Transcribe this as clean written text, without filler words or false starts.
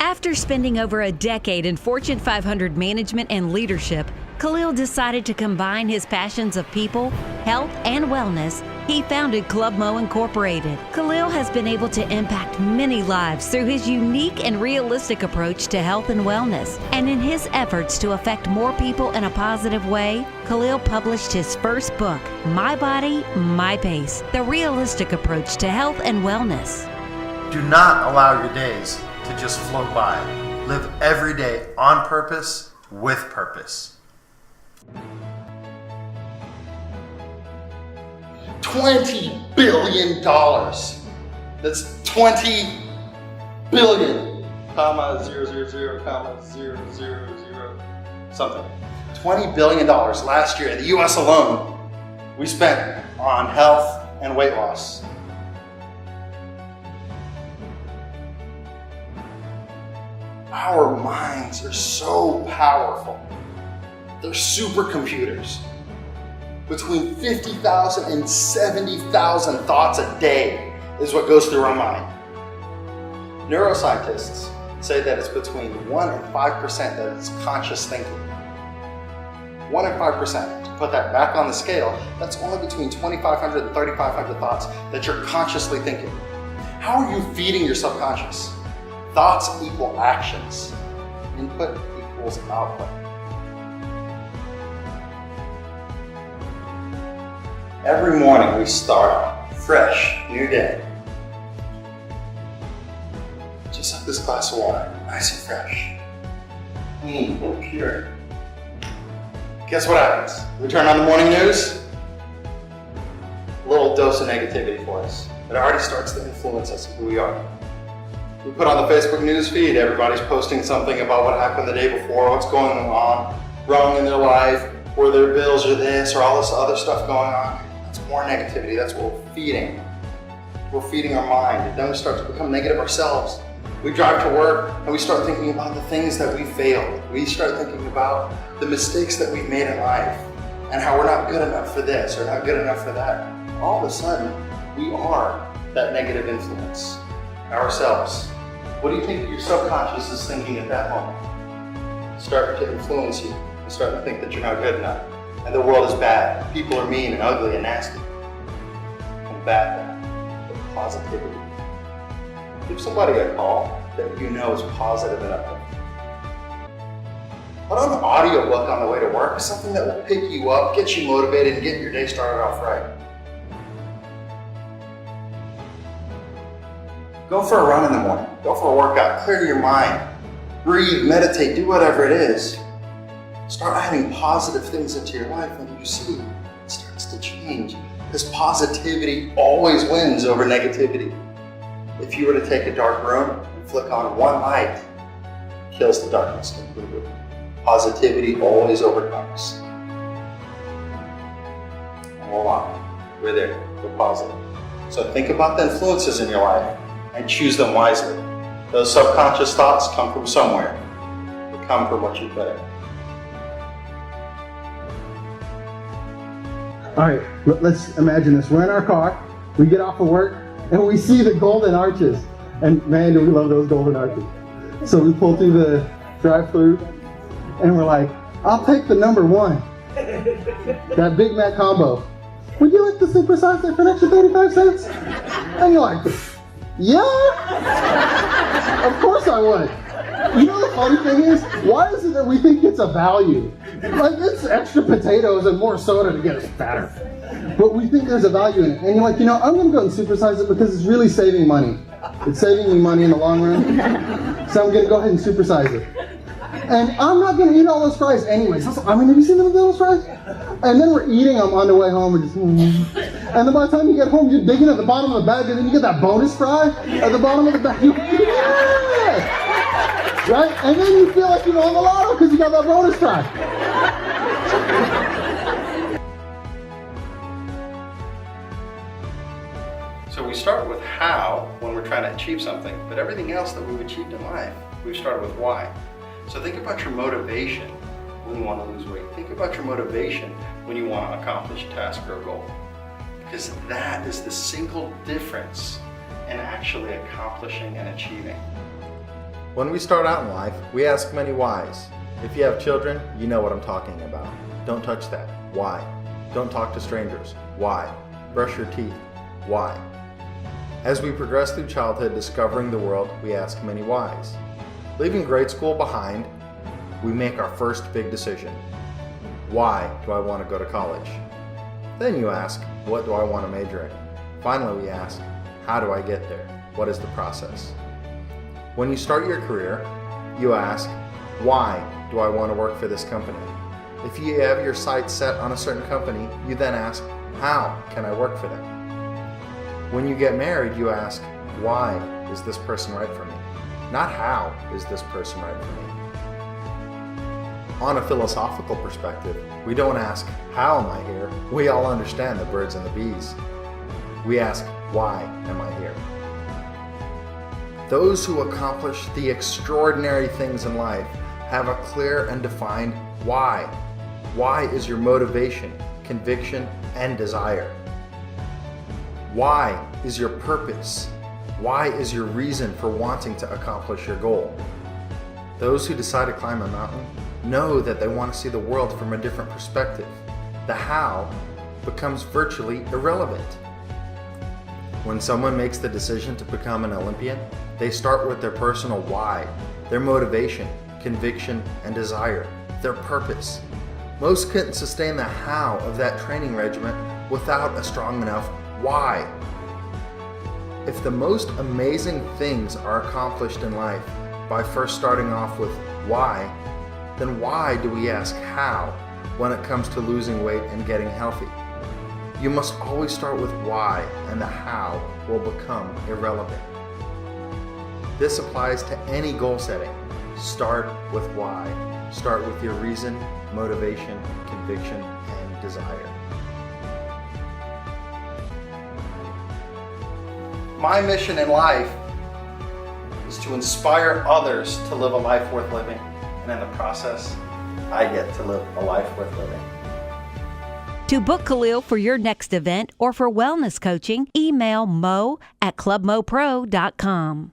After spending over a decade in Fortune 500 management and leadership, Kalil decided to combine his passions of people, health, and wellness. He founded Club Mo Incorporated. Kalil has been able to impact many lives through his unique and realistic approach to health and wellness. And in his efforts to affect more people in a positive way, Kalil published his first book, My Body, My Pace, The Realistic Approach to Health and Wellness. Do not allow your days to just float by. Live every day on purpose, with purpose. $20 billion. That's 20 billion, comma, 000, comma, 000, something. $20 billion last year in the US alone we spent on health and weight loss. Our minds are so powerful. They're supercomputers. Between 50,000 and 70,000 thoughts a day is what goes through our mind. Neuroscientists say that it's between 1 and 5% that it's conscious thinking. 1 and 5%. To put that back on the scale, that's only between 2,500 and 3,500 thoughts that you're consciously thinking. How are you feeding your subconscious? Thoughts equal actions. Input equals output. Every morning we start off fresh, new day. Just like this glass of water, nice and fresh. Clean and pure. Guess what happens? We turn on the morning news, a little dose of negativity for us. It already starts to influence us and who we are. We put on the Facebook news feed, everybody's posting something about what happened the day before, what's going on wrong in their life, or their bills or this or all this other stuff going on. That's more negativity, that's what we're feeding. We're feeding our mind, and then we start to become negative ourselves. We drive to work and we start thinking about the things that we failed. We start thinking about the mistakes that we've made in life and how we're not good enough for this or not good enough for that. All of a sudden, we are that negative influence ourselves. What do you think your subconscious is thinking at that moment? Start to influence you. You start to think that you're not good enough. And the world is bad. People are mean and ugly and nasty. Combat that with positivity. Give somebody a call that you know is positive and uplifting. Put on an audiobook on the way to work, something that will pick you up, get you motivated, and get your day started off right. Go for a run in the morning. Go for a workout. Clear your mind. Breathe, meditate, do whatever it is. Start adding positive things into your life, and you see it starts to change. Because positivity always wins over negativity. If you were to take a dark room and flick on one light, it kills the darkness completely. Positivity always overcomes. Hold on. We're there. We're positive. So think about the influences in your life and choose them wisely. Those subconscious thoughts come from somewhere. They come from what you put in. All right, let's imagine this. We're in our car, we get off of work, and we see the golden arches. And man, do we love those golden arches. So we pull through the drive-thru, and we're like, I'll take the number 1. That Big Mac combo. Would you like to supersize it for an extra 35 cents? And you're like, yeah, of course I would. You know the funny thing is, why is it that we think it's a value? Like, it's extra potatoes and more soda to get us fatter. But we think there's a value in it. And you're like, I'm going to go and supersize it because it's really saving money. It's saving me money in the long run. So I'm going to go ahead and supersize it. And I'm not going to eat all those fries anyways. Have you seen those fries? And then we're eating them on the way home. We're just, And then by the time you get home, you're digging at the bottom of the bag, and then you get that bonus fry at the bottom of the bag. Yeah! Right? And then you feel like you won the lotto because you got that bonus fry. So we start with how when we're trying to achieve something, but everything else that we've achieved in life, we've started with why. So think about your motivation when you want to lose weight. Think about your motivation when you want to accomplish a task or a goal. Because that is the single difference in actually accomplishing and achieving. When we start out in life, we ask many whys. If you have children, you know what I'm talking about. Don't touch that. Why? Don't talk to strangers. Why? Brush your teeth. Why? As we progress through childhood discovering the world, we ask many whys. Leaving grade school behind, we make our first big decision. Why do I want to go to college? Then you ask, what do I want to major in? Finally, we ask, how do I get there? What is the process? When you start your career, you ask, why do I want to work for this company? If you have your sights set on a certain company, you then ask, how can I work for them? When you get married, you ask, why is this person right for me? Not how is this person right for me? On a philosophical perspective, we don't ask, how am I here? We all understand the birds and the bees. We ask, why am I here? Those who accomplish the extraordinary things in life have a clear and defined why. Why is your motivation, conviction, and desire? Why is your purpose? Why is your reason for wanting to accomplish your goal? Those who decide to climb a mountain know that they want to see the world from a different perspective. The how becomes virtually irrelevant. When someone makes the decision to become an Olympian, they start with their personal why, their motivation, conviction, and desire, their purpose. Most couldn't sustain the how of that training regimen without a strong enough why. If the most amazing things are accomplished in life by first starting off with why, then why do we ask how when it comes to losing weight and getting healthy? You must always start with why, and the how will become irrelevant. This applies to any goal setting. Start with why. Start with your reason, motivation, conviction, and desire. My mission in life is to inspire others to live a life worth living, and in the process, I get to live a life worth living. To book Kalil for your next event or for wellness coaching, email mo@clubmopro.com.